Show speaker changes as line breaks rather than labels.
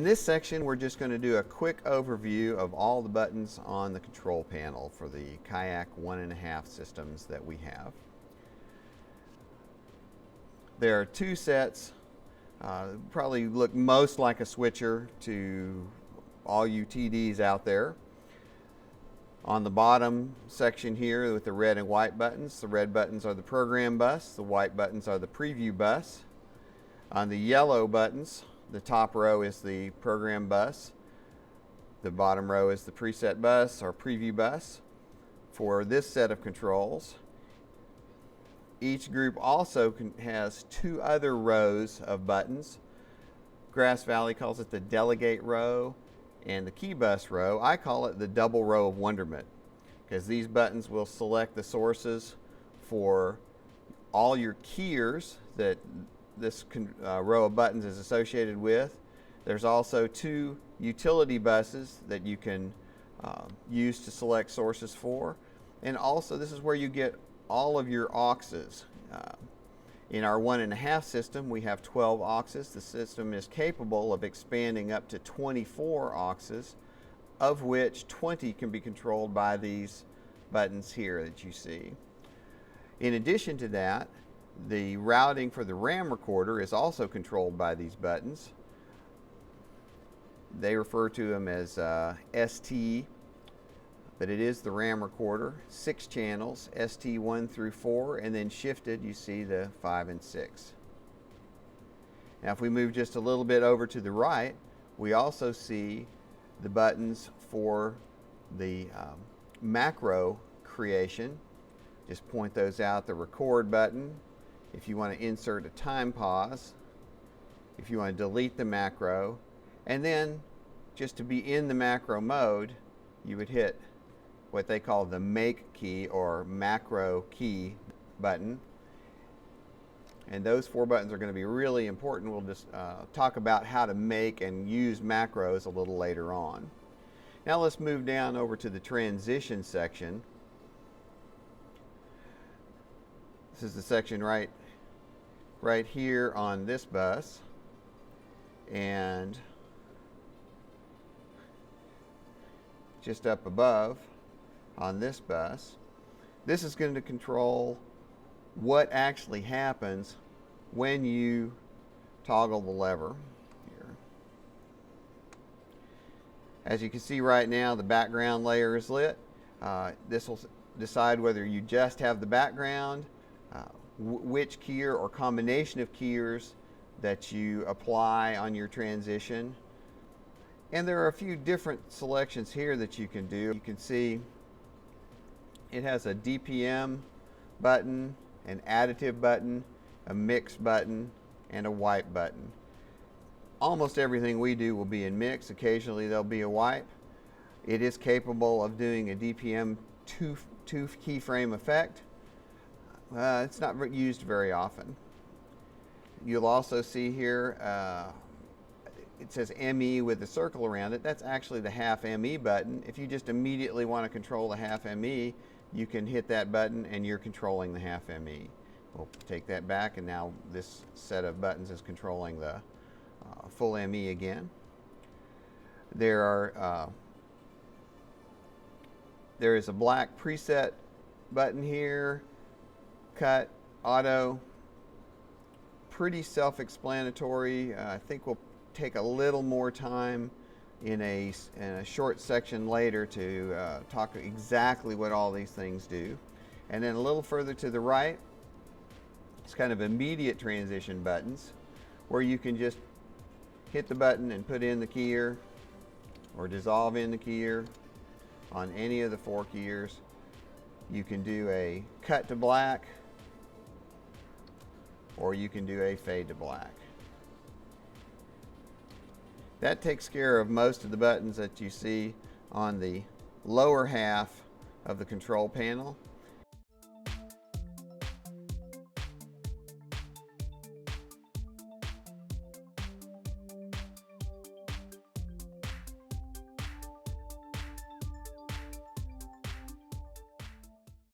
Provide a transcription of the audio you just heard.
In this section, we're just going to do a quick overview of all the buttons on the control panel for the Kayak 1.5 systems that we have. There are two sets, probably look most like a switcher to all you TDs out there. On the bottom section here with the red and white buttons, the red buttons are the program bus, the white buttons are the preview bus. On the yellow buttons, the top row is the program bus, the bottom row is the preset bus or preview bus. For this set of controls, each group also has two other rows of buttons. Grass Valley calls it the delegate row and the key bus row. I call it the double row of wonderment, because these buttons will select the sources for all your keyers that this row of buttons is associated with. There's also two utility buses that you can use to select sources for. And also this is where you get all of your auxes. In our 1.5 system, we have 12 auxes. The system is capable of expanding up to 24 auxes, of which 20 can be controlled by these buttons here that you see. In addition to that, the routing for the RAM recorder is also controlled by these buttons. They refer to them as ST, but it is the RAM recorder. 6 channels, ST 1 through 4, and then shifted you see the 5 and 6. Now if we move just a little bit over to the right, we also see the buttons for the macro creation. Just point those out. The record button, if you want to insert a time pause, if you want to delete the macro, and then just to be in the macro mode, you would hit what they call the make key or macro key button. And those 4 buttons are going to be really important. We'll just talk about how to make and use macros a little later on. Now let's move down over to the transition section. This is the section right here on this bus, and just up above on this bus. This is going to control what actually happens when you toggle the lever here. As you can see right now, the background layer is lit. This will decide whether you just have the background, which keyer or combination of keyers that you apply on your transition. And there are a few different selections here that you can do. You can see it has a DPM button, an additive button, a mix button, and a wipe button. Almost everything we do will be in mix. Occasionally there'll be a wipe. It is capable of doing a DPM two keyframe effect. It's not used very often. You'll also see here it says ME with a circle around it. That's actually the half ME button. If you just immediately want to control the half ME, you can hit that button and you're controlling the half ME. We'll take that back, and now this set of buttons is controlling the full ME again. There is a black preset button here, cut, auto, pretty self-explanatory. I think we'll take a little more time in a short section later to talk exactly what all these things do. And then a little further to the right, it's kind of immediate transition buttons where you can just hit the button and put in the keyer or dissolve in the keyer on any of the 4 keyers. You can do a cut to black, or you can do a fade to black. That takes care of most of the buttons that you see on the lower half of the control panel.